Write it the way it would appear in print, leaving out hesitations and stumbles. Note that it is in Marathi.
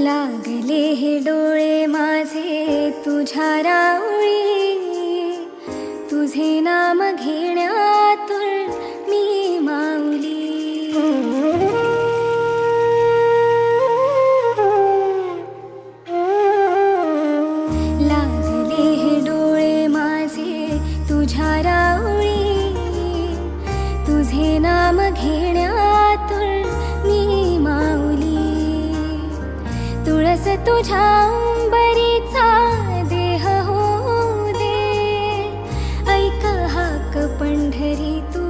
लागले हे डोळे माझे तुझ्या राऊळी, तुझे नाम घेण्यातून मी माऊली। लागले हे डोळे माझे तुझ्या राऊळी, तुझे नाम घेण्यातून मी माऊली। तुळस तुझ्या अंबरीचा देह होऊ दे, ऐक हाक पंढरी तू